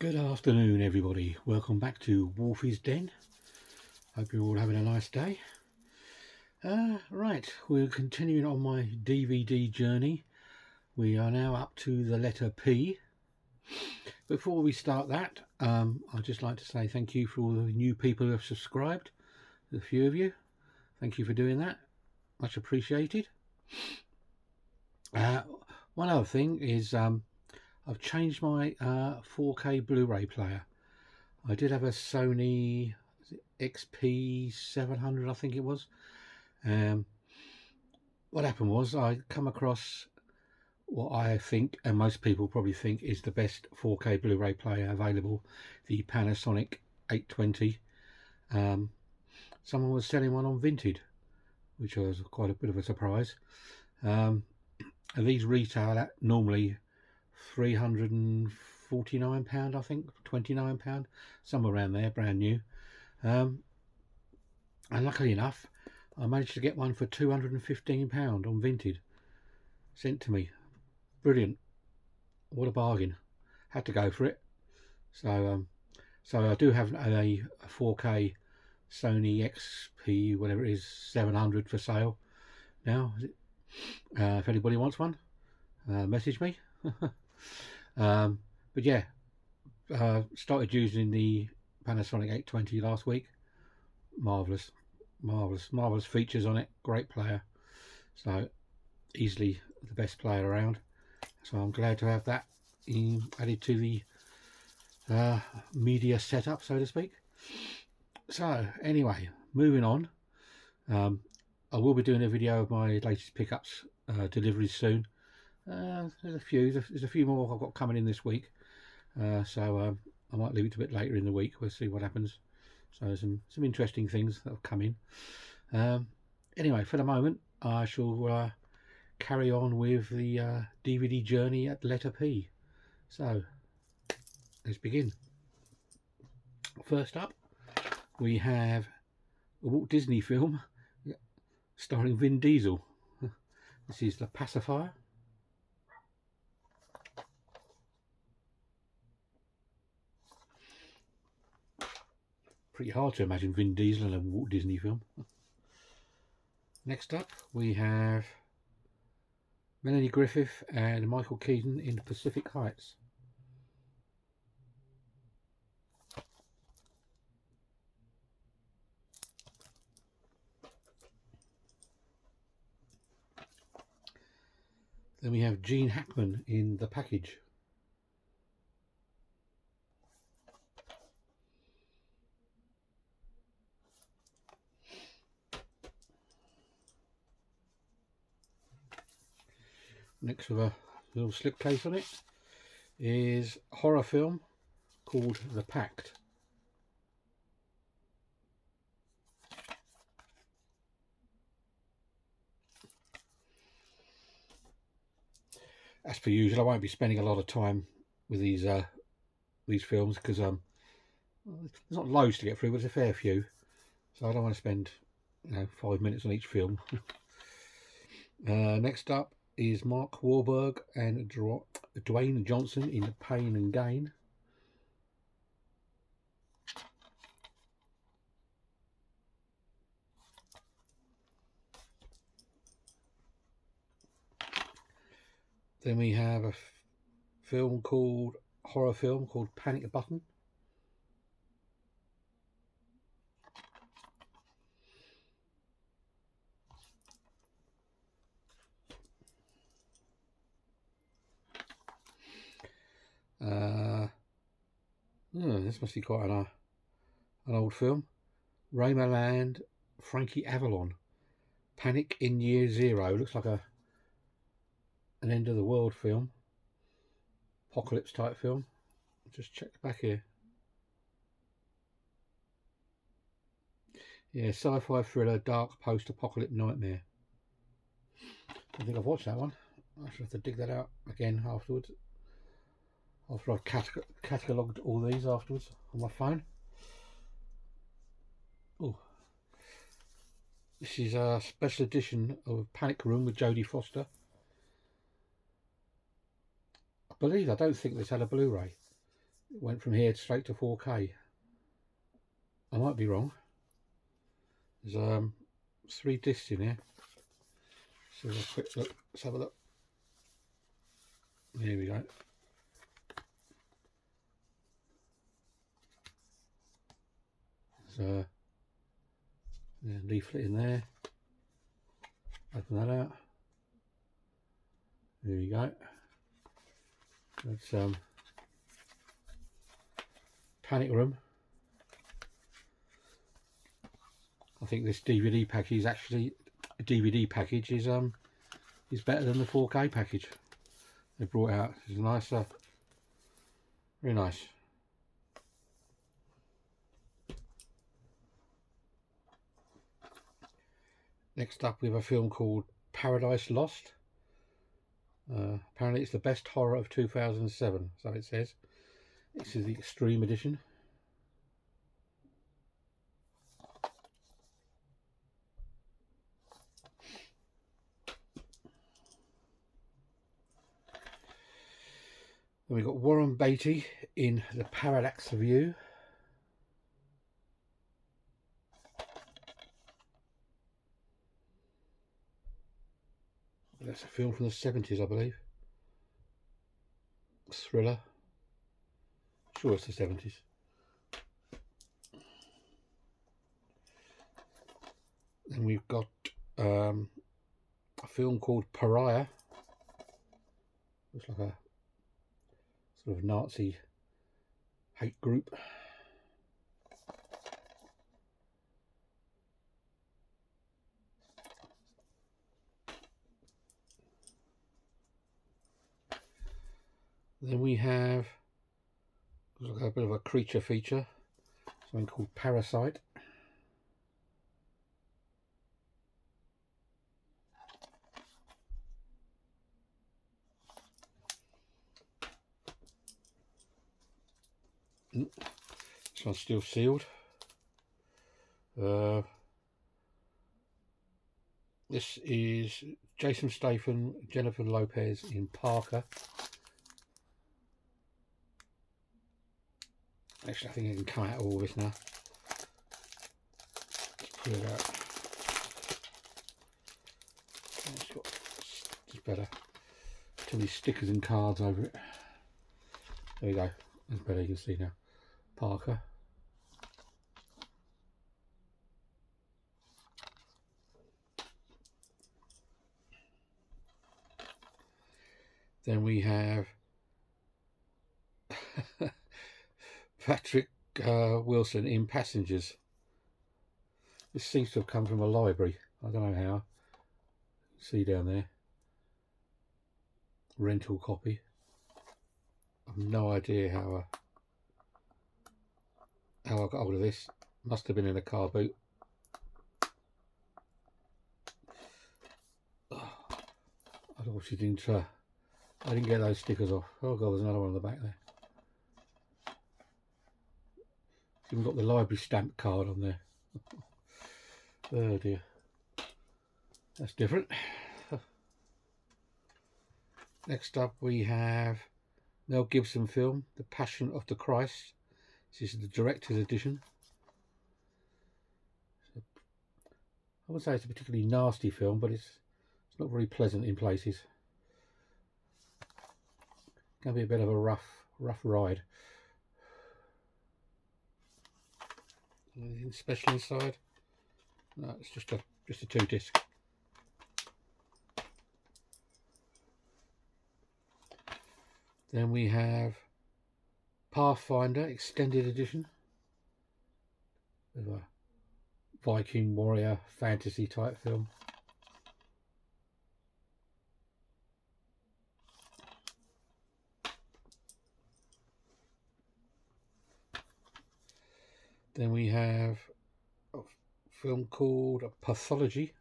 Good afternoon, everybody. Welcome back to Wolfie's Den. Hope you're all having a nice day. Right, we're continuing on my DVD journey. We are now up to the letter P. Before we start that, I'd just like to say thank you for all the new people who have subscribed. A few of you. Thank you for doing that. Much appreciated. One other thing is I've changed my 4K Blu-ray player. I did have a Sony XP700, I think it was. What happened was I come across what I think, and most people probably think, is the best 4K Blu-ray player available, the Panasonic 820. Someone was selling one on Vinted, which was quite a bit of a surprise. And these retail at normally £349, I think, £29, somewhere around there, brand new. And luckily enough, I managed to get one for £215 on Vinted, sent to me. Brilliant. What a bargain. Had to go for it. So I do have a 4K Sony XP, whatever it is, 700 for sale now. If anybody wants one, message me. But yeah, started using the Panasonic 820 last week. Marvelous features on it. Great player. So easily the best player around. So I'm glad to have that added to the media setup, so to speak. So anyway, moving on. I will be doing a video of my latest pickups, deliveries soon. There's a few more I've got coming in this week, so I might leave it a bit later in the week. We'll see what happens. So some interesting things that have come in. Anyway, for the moment I shall carry on with the DVD journey at letter P. So let's begin. First up, we have a Walt Disney film starring Vin Diesel. This is The Pacifier. Pretty hard to imagine Vin Diesel in a Walt Disney film. Next up, we have Melanie Griffith and Michael Keaton in Pacific Heights. Then we have Gene Hackman in The Package. Next, with a little slipcase on it, is a horror film called The Pact. As per usual, I won't be spending a lot of time with these films because there's not loads to get through, but there's a fair few, so I don't want to spend 5 minutes on each film. Next up is Mark Wahlberg and Dwayne Johnson in Pain and Gain. Then we have a horror film called Panic Button. This must be quite an old film. Ray Milland, Frankie Avalon, Panic in Year Zero. Looks like an end of the world film, apocalypse type film. Just check the back here. Yeah, sci-fi thriller, dark post-apocalyptic nightmare. I think I've watched that one. I should have to dig that out again afterwards. After I've catalogued all these afterwards on my phone. Oh, this is a special edition of Panic Room with Jodie Foster. I don't think this had a Blu-ray. It went from here straight to 4K. I might be wrong. There's 3 discs in here. So a quick look. Let's have a look. Here we go. There's a leaflet in there. Open that out. There you go. That's Panic Room. I think this DVD package is actually a DVD package is better than the 4K package they brought out. It's nice, very nice. Next up we have a film called Paradise Lost. Apparently it's the best horror of 2007, so it says. This is the Extreme Edition. Then we've got Warren Beatty in The Parallax View. That's a film from the 70s, I believe. Thriller. Sure, it's the 70s. Then we've got a film called Pariah. Looks like a sort of Nazi hate group. Then we have looks like a bit of a creature feature, something called Parasite. This one's still sealed. This is Jason Statham, Jennifer Lopez in Parker. Actually, I think I can come out of all this now. Let's pull it out. It's better. Too many stickers and cards over it. There we go. That's better, you can see now. Parker. Then we have Patrick Wilson in Passengers. This seems to have come from a library. I don't know how. See down there. Rental copy. I've no idea how I got hold of this. Must have been in a car boot. Oh, I obviously didn't. I didn't get those stickers off. Oh god, there's another one on the back there. It's even got the library stamp card on there. Oh dear. That's different. Next up we have Mel Gibson film, The Passion of the Christ. This is the director's edition. I wouldn't say it's a particularly nasty film, but it's not very pleasant in places. Can be a bit of a rough ride. Anything special inside? No, it's just a 2-disc. Then we have Pathfinder Extended Edition. Bit of a Viking warrior fantasy type film. Then we have a film called Pathology.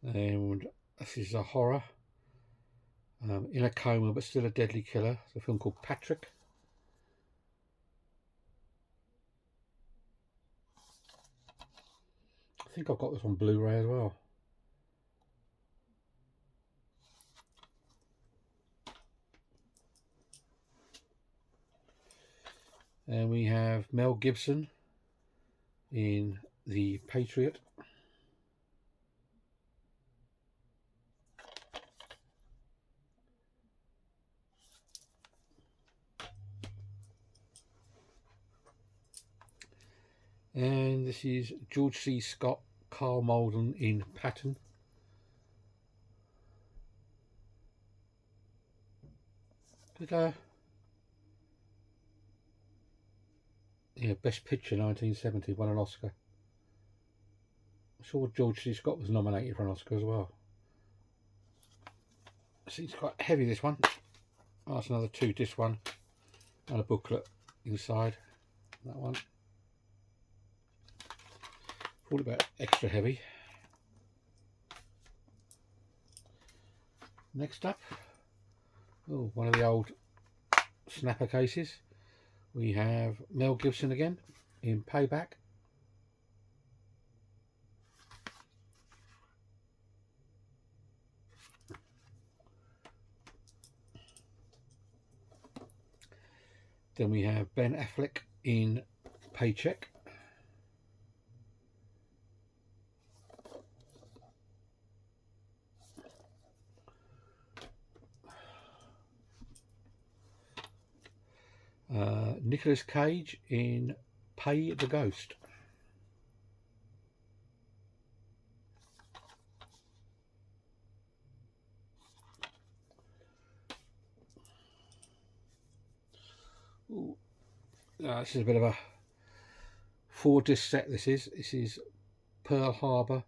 And this is a horror. In a coma but still a deadly killer. It's a film called Patrick. think I've got this on Blu-ray as well. And we have Mel Gibson in The Patriot. And this is George C. Scott, Carl Malden in Patton. Yeah, Best Picture 1970, won an Oscar. I'm sure George C. Scott was nominated for an Oscar as well. It's quite heavy, this one. Oh, that's another 2-disc one. And a booklet inside. That one. Thought about extra heavy. Next up, oh, one of the old snapper cases. We have Mel Gibson again in Payback. Then we have Ben Affleck in Paycheck. Nicolas Cage in Pay the Ghost. This is a bit of a 4-disc set. This is Pearl Harbor,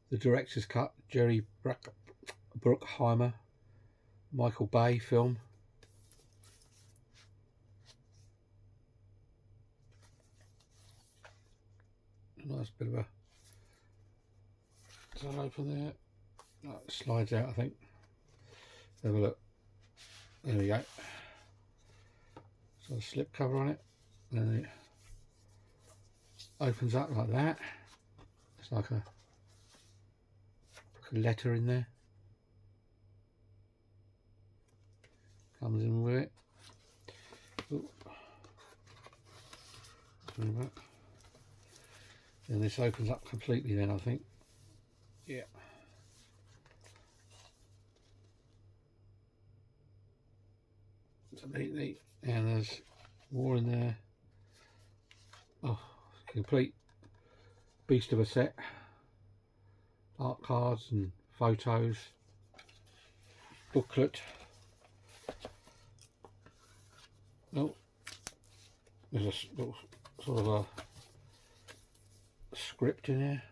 the director's cut, Jerry Bruckheimer, Michael Bay film. Nice bit of a, does that open there? Oh, it slides out, I think. Have a look. There we go. So a slip cover on it, and it opens up like that. It's like a letter in there. Comes in with it. Ooh. And this opens up completely then, I think. Yeah. It's neat. And there's more in there. Oh, complete beast of a set. Art cards and photos. Booklet. Oh, there's a little sort of a script in there,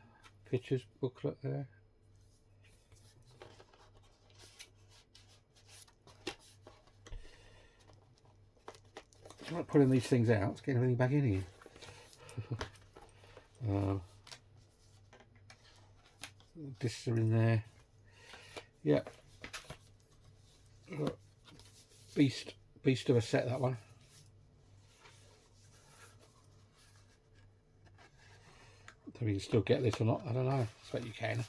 pictures booklet there. I'm not putting these things out, it's getting everything back in here. Discs are in there. Yeah. Beast of a set, that one. If you can still get this or not, I don't know. I bet you can.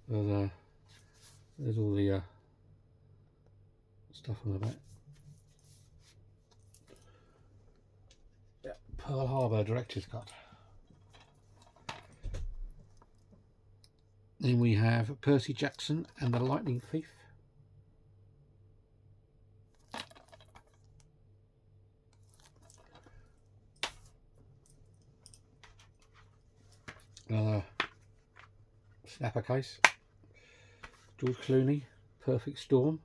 There's all the stuff on the back. Yeah, Pearl Harbor director's cut. Then we have Percy Jackson and the Lightning Thief. Another snapper case. George Clooney, Perfect Storm.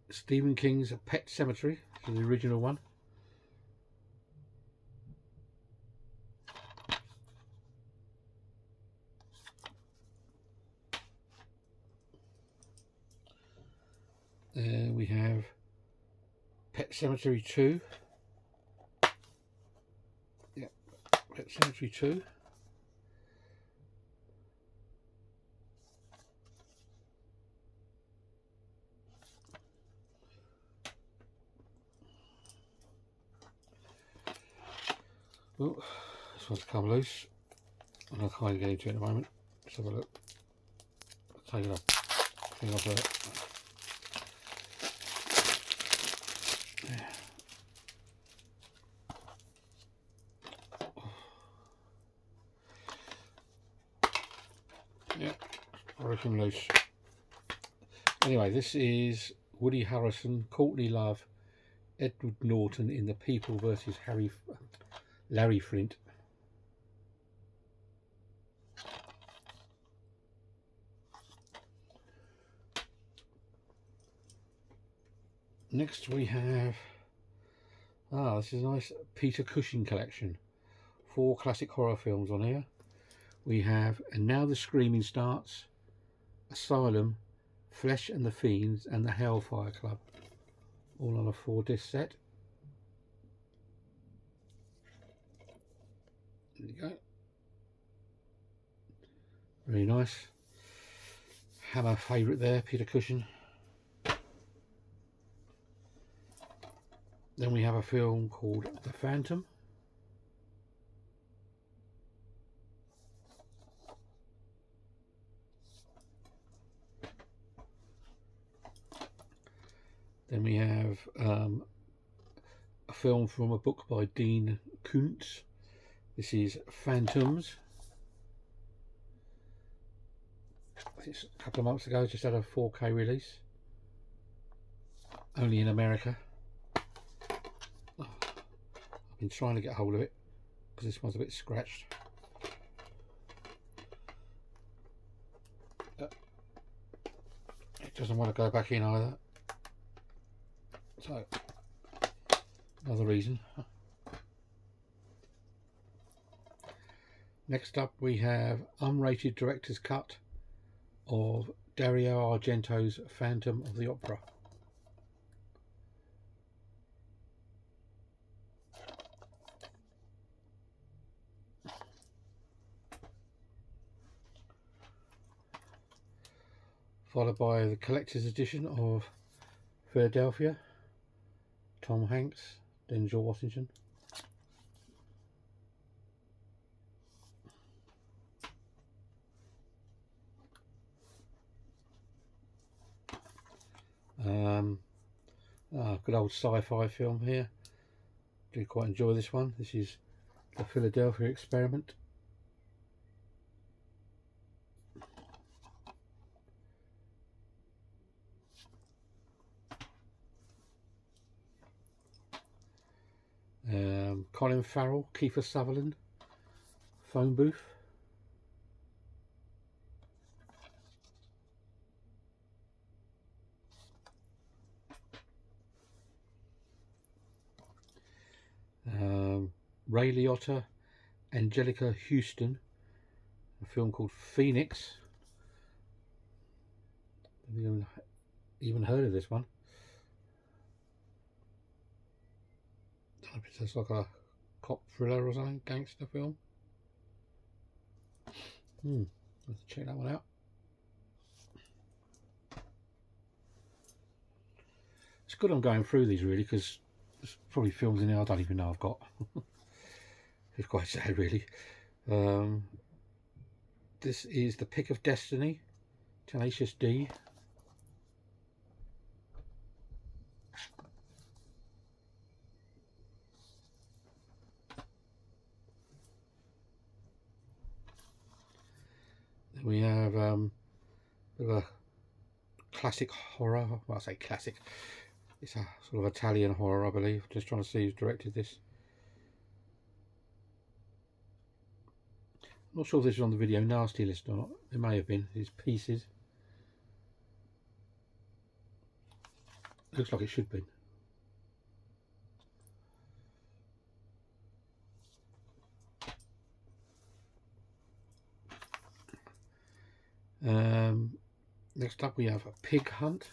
Stephen King's Pet Sematary, which is the original one. We have Pet Sematary 2. Yeah, Pet Sematary 2. Oh, this one's come loose, and I can't get into it at the moment. Let's have a look. I'll take the thing off there. Yeah, broken loose. Anyway, this is Woody Harrelson, Courtney Love, Edward Norton in The People versus Larry Flynt. Next we have, this is a nice Peter Cushing collection. 4 classic horror films on here. We have And Now the Screaming Starts, Asylum, Flesh and the Fiends, and The Hellfire Club. All on a 4-disc set. There you go. Very nice. Hammer favourite there, Peter Cushing. Then we have a film called The Phantom. Then we have a film from a book by Dean Koontz. This is Phantoms. It's a couple of months ago, just had a 4K release. Only in America. I've been trying to get hold of it because this one's a bit scratched. It doesn't want to go back in either. So, another reason. Next up we have unrated director's cut of Dario Argento's Phantom of the Opera. Followed by the collector's edition of Philadelphia, Tom Hanks, Denzel Washington. Good old sci-fi film here. Do quite enjoy this one. This is The Philadelphia Experiment. Colin Farrell, Kiefer Sutherland, Phone Booth. Ray Liotta, Angelica Houston, a film called Phoenix. I haven't even heard of this one. It's like a cop thriller or something, gangster film. Let's check that one out. It's good I'm going through these really, because there's probably films in there I don't even know I've got. It's quite sad really. This is The Pick of Destiny, Tenacious D. Then we have a bit of a classic horror. Well, I say classic. It's a sort of Italian horror, I believe. Just trying to see who's directed this. Not sure if this is on the video nasty list or not. It may have been. It's Pieces. Looks like it should be. Next up we have a Pig Hunt.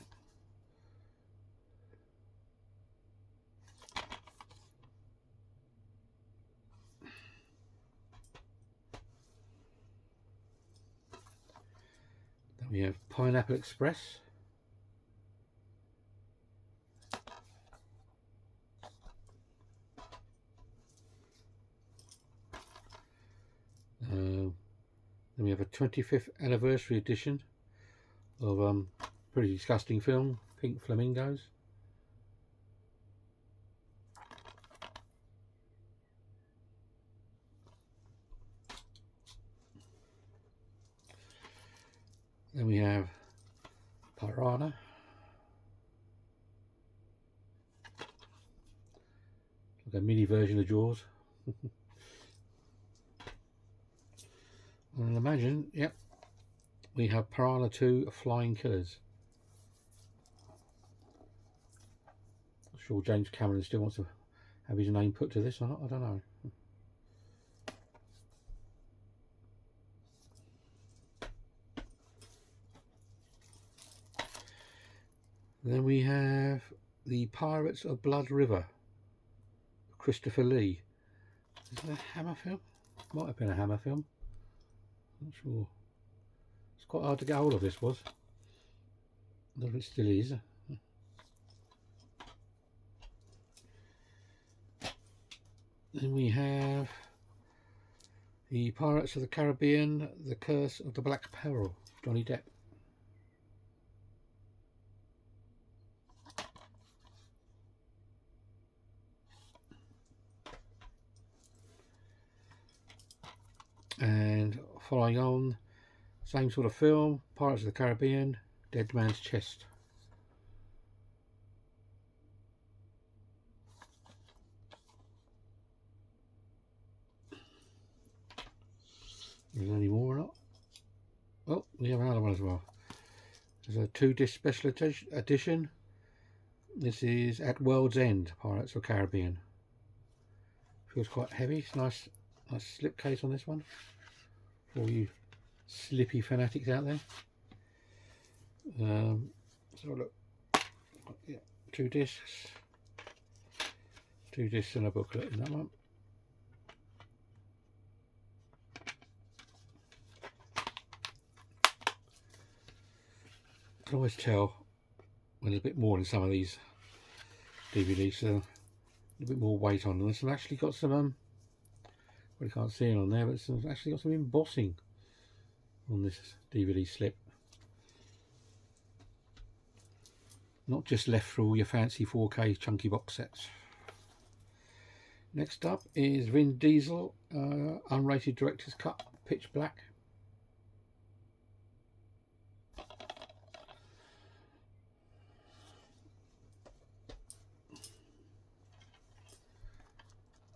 Then we have Pineapple Express. Then we have a 25th anniversary edition of pretty disgusting film, Pink Flamingos. Then we have Piranha. Like a mini version of Jaws. And imagine, yep, we have Piranha 2 Flying Killers. I'm sure James Cameron still wants to have his name put to this or not, I don't know. Then we have the Pirates of Blood River, Christopher Lee. Is that a Hammer film? Might have been a Hammer film. Not sure. It's quite hard to get hold of, this was. I don't know if it still is. Then we have the Pirates of the Caribbean, The Curse of the Black Pearl, Johnny Depp. And following on, same sort of film, Pirates of the Caribbean, Dead Man's Chest. Is there any more or not? Oh, we have another one as well. There's a 2-disc special edition. This is At World's End, Pirates of the Caribbean. Feels quite heavy. It's nice slipcase on this one for all you slippy fanatics out there. So look, yeah, 2 discs, 2 discs and a booklet in that one. I can always tell when there's a bit more in some of these DVDs, so a bit more weight on them. It's actually got some well, you can't see it on there, but it's actually got some embossing on this DVD slip. Not just left for all your fancy 4K chunky box sets. Next up is Vin Diesel, unrated director's cut, Pitch Black.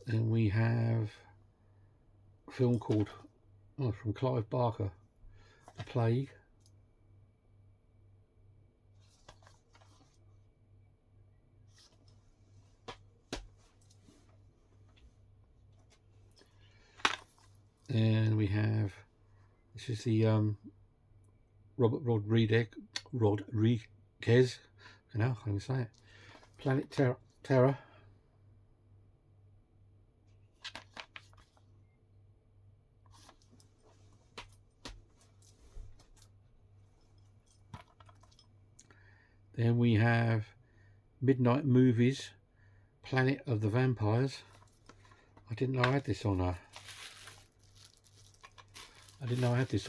And we have a film called, from Clive Barker, The Plague. And we have, this is the Robert Rodriguez, you know, I can say it, Planet Terror. Then we have Midnight Movies, Planet of the Vampires. I didn't know I had this on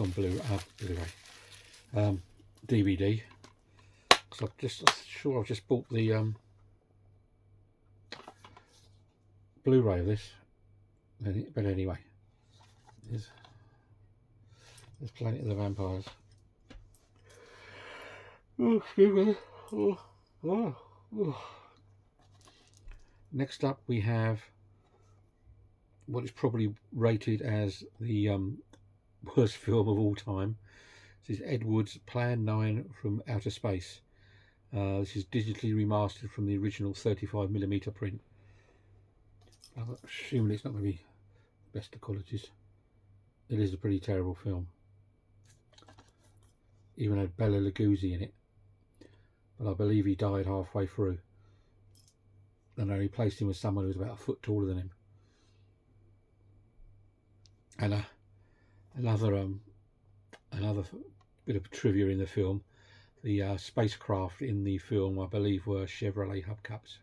Blu-ray, DVD. So I've just bought the Blu-ray of this. But anyway, there's Planet of the Vampires. Oh, excuse me. Oh. Next up we have what is probably rated as the worst film of all time. This is Ed Wood's Plan 9 from Outer Space. This is digitally remastered from the original 35mm print. I'm assuming it's not going to be the best of qualities. It is a pretty terrible film. Even had Bela Lugosi in it, but I believe he died halfway through, and they replaced him with someone who was about a foot taller than him. And another bit of trivia in the film: the spacecraft in the film, I believe, were Chevrolet hubcaps.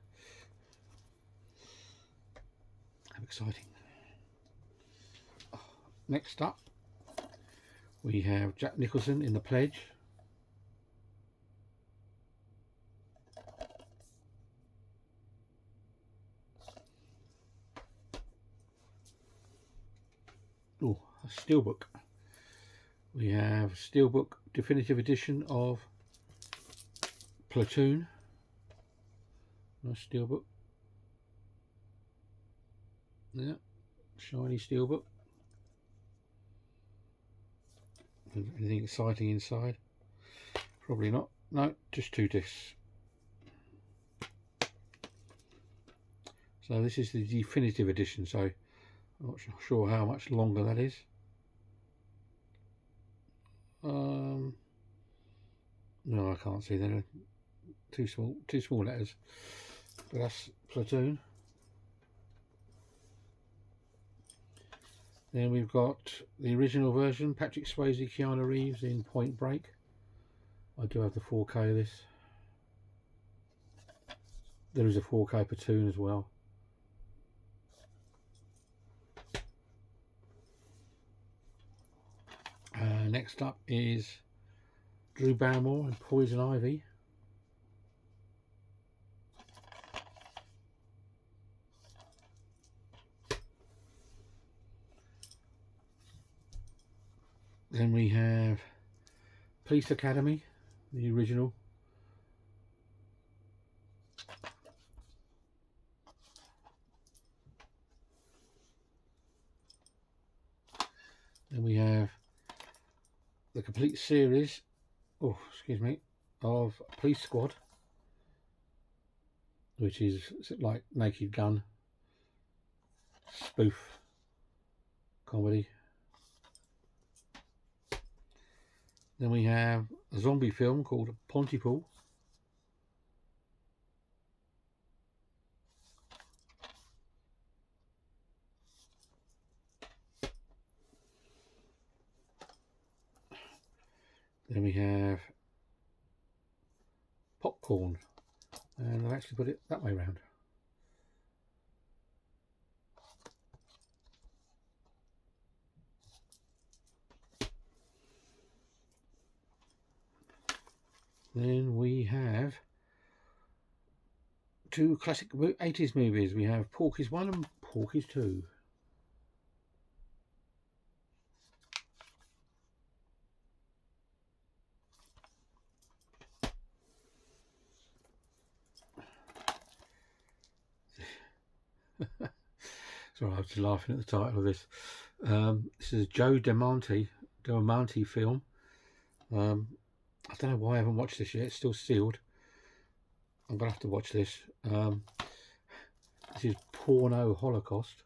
How exciting! Next up, We have Jack Nicholson in The Pledge. Oh, a steelbook. We have steelbook definitive edition of Platoon. Nice steelbook. Yeah, shiny steelbook. Anything exciting inside? Probably not. No, just 2 discs. So this is the definitive edition, so I'm not sure how much longer that is. No, I can't see that. Too small letters. But that's Platoon. Then we've got the original version, Patrick Swayze, Keanu Reeves in Point Break. I do have the 4K of this. There is a 4K Platoon as well. Next up is Drew Barrymore and Poison Ivy. Then we have Police Academy, the original. Then we have the complete series, of Police Squad, which is like Naked Gun, spoof comedy. Then we have a zombie film called Pontypool. Then we have Popcorn, and I've actually put it that way around. Then we have 2 classic 80s movies. We have Porky's 1 and Porky's 2. Sorry, I was just laughing at the title of this. This is a Joe Diamante film. I don't know why I haven't watched this yet. It's still sealed. I'm gonna have to watch this. This is Porno Holocaust.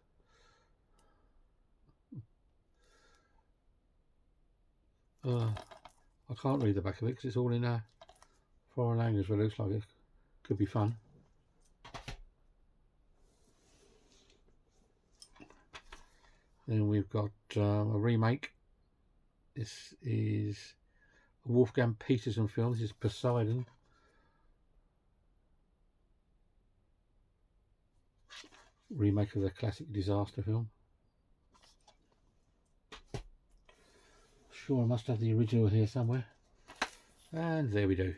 I can't read the back of it because it's all in a foreign language, but it looks like it could be fun. Then we've got a remake. This is a Wolfgang Petersen film. This is Poseidon. Remake of the classic disaster film. Sure, I must have the original here somewhere. And there we do.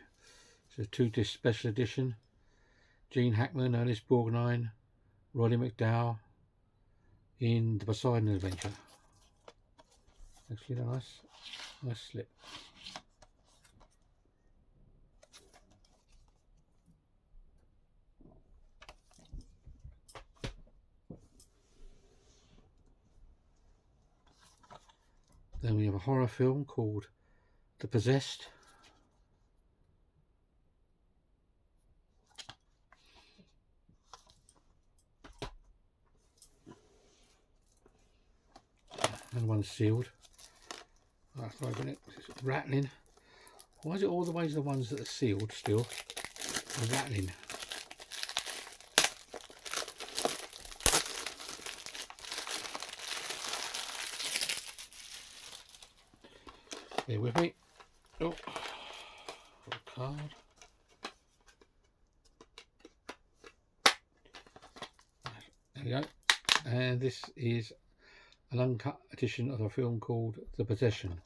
It's a 2-disc special edition. Gene Hackman, Ernest Borgnine, Roddy McDowall in the Poseidon Adventure. Actually, a nice slip. Then we have a horror film called The Possessed. And one's sealed. I have to open it. It's rattling. Why is it all the ways the ones that are sealed still are rattling? Bear with me. Oh, card. There we go. And this is an uncut edition of a film called The Possession.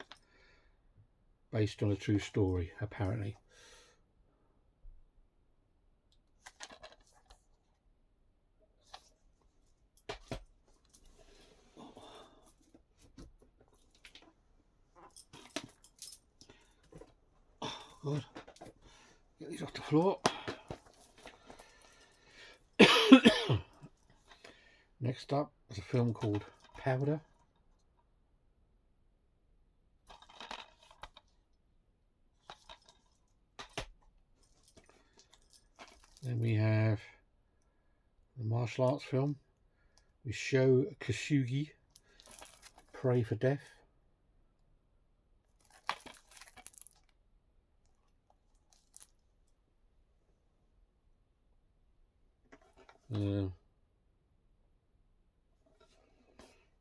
based on a true story, apparently. Good. Get these off the floor. Next up is a film called Powder. Then we have the martial arts film with Sho Kosugi, Pray for Death.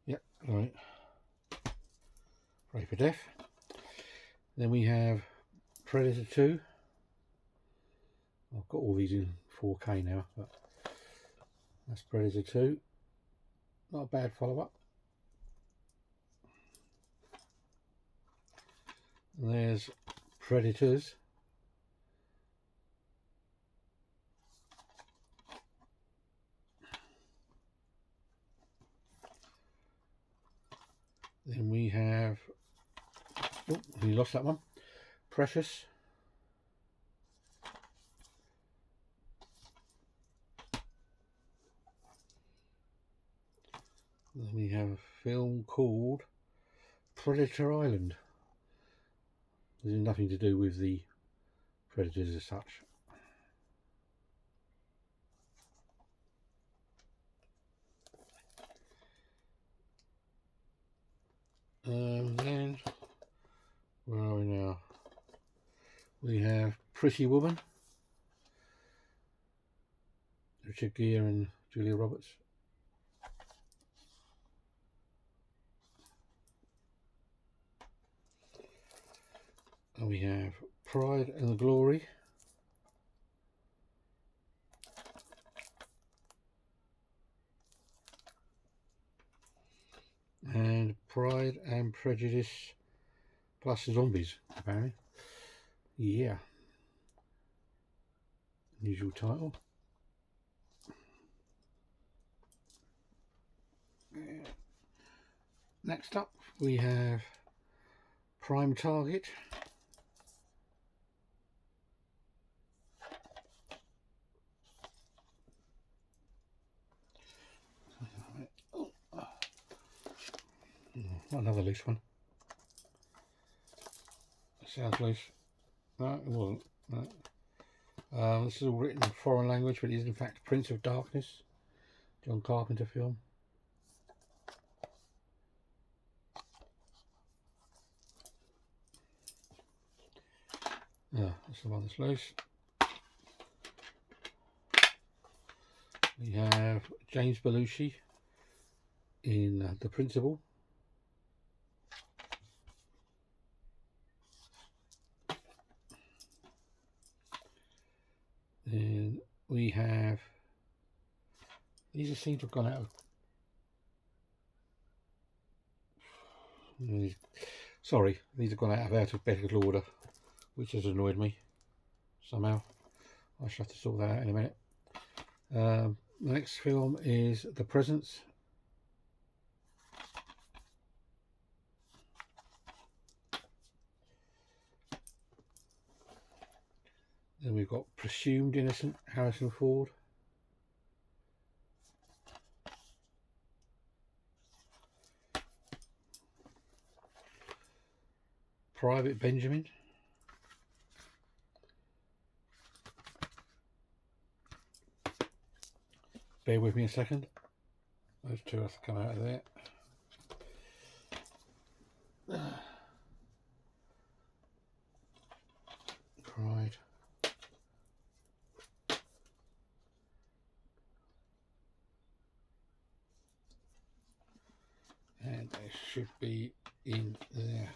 Yep, right. Pray for Death. Then we have Predator 2. I've got all these in 4K now, but that's Predator 2. Not a bad follow-up. There's Predators. Then we have, oh, we lost that one. Precious. Then we have a film called Predator Island. There's nothing to do with the Predators as such. Then, where are we now? We have Pretty Woman, Richard Gere and Julia Roberts. And we have Pride and Glory. And Pride and Prejudice plus Zombies, apparently. Yeah. Usual title. Next up we have Prime Target. Another loose one. Sounds loose. No, it wasn't. No. This is all written in foreign language, but it is in fact Prince of Darkness, John Carpenter film. That's the one that's loose. We have James Belushi in The Principal. And we have, these seem to have gone out of, sorry, these have gone out of alphabetical order, which has annoyed me somehow. I shall have to sort that out in a minute. The next film is The Presence. Then we've got Presumed Innocent, Harrison Ford. Private Benjamin. Bear with me a second. Those two have to come out of there. Pride. And they should be in there.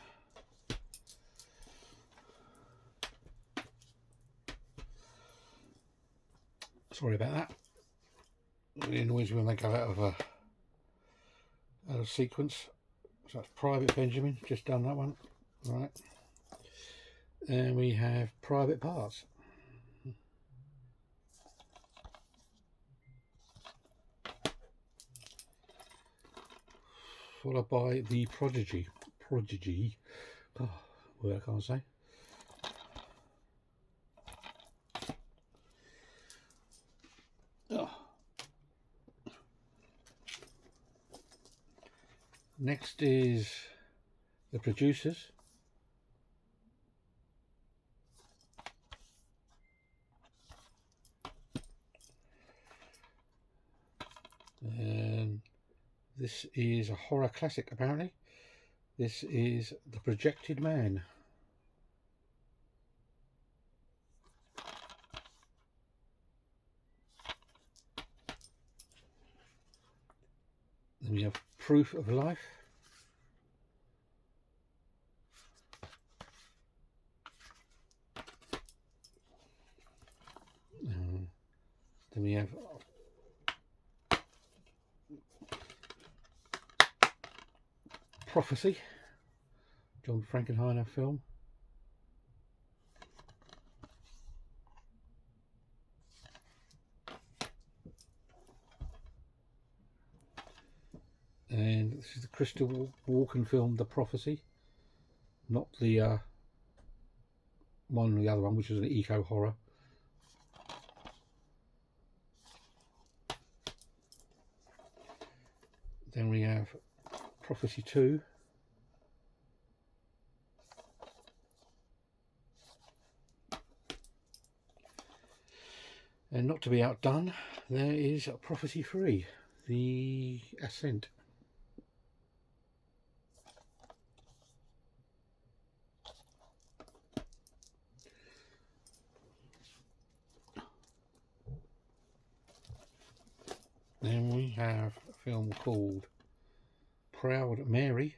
Sorry about that. It really annoys me when they go out of sequence. So that's Private Benjamin, just done that one. Right. And we have Private Parts. Followed by The Prodigy. Oh, word I can't say. Oh. Next is The Producers. And this is a horror classic apparently. This is The Projected Man. Then we have Proof of Life. Then we have Prophecy, John Frankenheimer film. And this is the Crystal Walken film, The Prophecy. Not the the other one, which is an eco horror. Then we have Prophecy 2. And not to be outdone, there is Prophecy 3, The Ascent. Then we have a film called Proud Mary.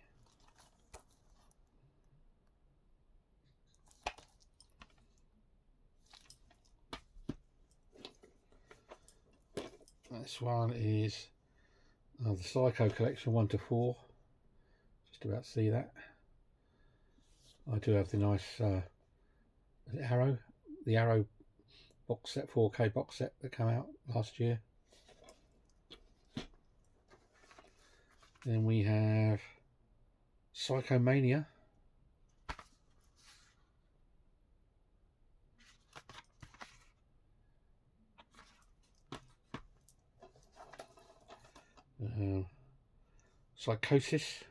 This one is the Psycho Collection 1 to 4. Just about to see that. I do have the nice Arrow, the Arrow box set, 4K box set that came out last year. Then we have Psychomania. Psychosis.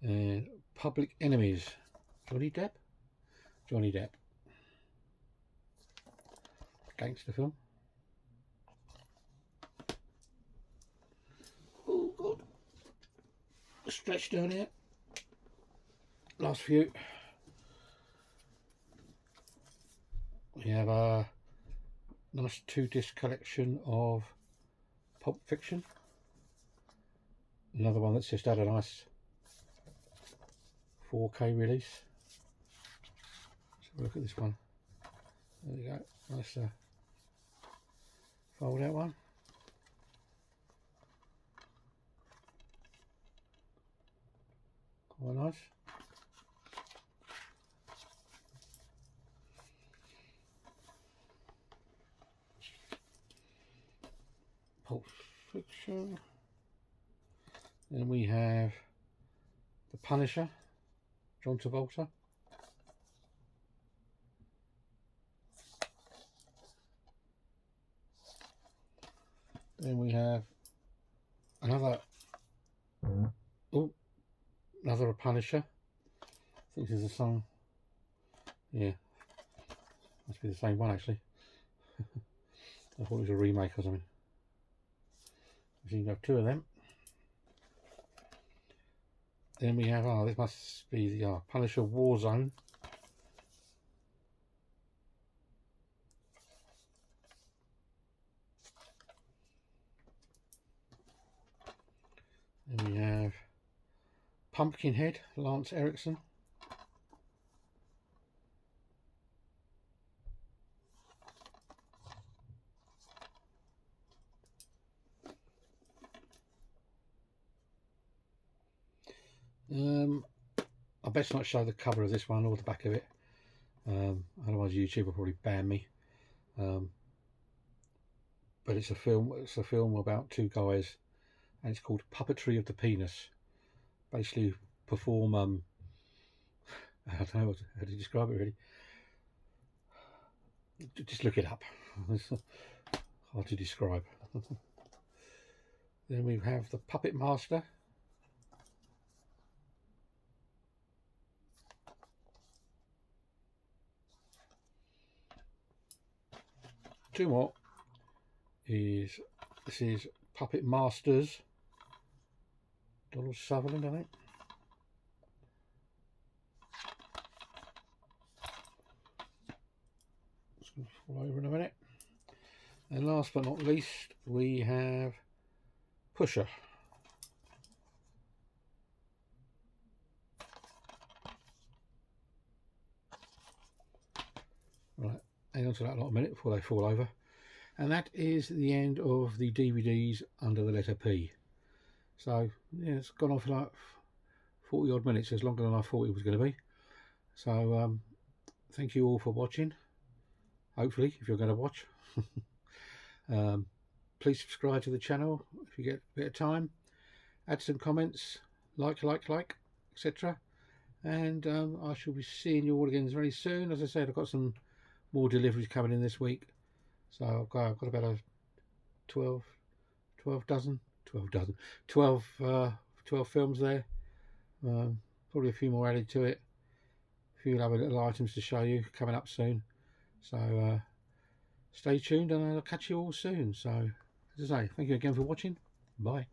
And Public Enemies. Johnny Depp. Gangster film. Oh god. Stretch down here. Last few. We have a nice 2-disc collection of Pulp Fiction. Another one that's just had a nice 4K release. Let's have a look at this one. There you go. Nice fold out one. Quite nice. Pulp Fiction. Then we have The Punisher, John Travolta. Then we have another another Punisher. I think this is the song. Yeah, must be the same one actually. I thought it was a remake or something. So you can have 2 of them. Then we have, this must be the Punisher Warzone. Then we have Pumpkinhead, Lance Erickson. I best not show the cover of this one or the back of it, otherwise YouTube will probably ban me. But it's a film about two guys, and it's called Puppetry of the Penis. Basically perform I don't know how to describe it really. Just look it up. It's hard to describe. Then we have the Puppet Master. Two more. This is Puppet Masters. Donald Sutherland, I think. It's going to fall over in a minute. And last but not least, we have Pusher. Right, hang on to that lot a minute before they fall over. And that is the end of the DVDs under the letter P. So yeah, it's gone on for like 40 odd minutes, as longer than I thought it was going to be. So thank you all for watching. Hopefully, if you're going to watch. Please subscribe to the channel if you get a bit of time. Add some comments, like, etc. And I shall be seeing you all again very soon. As I said, I've got some more deliveries coming in this week. So I've got about 12 films there. Probably a few more added to it. A few other little items to show you coming up soon. So stay tuned and I'll catch you all soon. So as I say, thank you again for watching. Bye.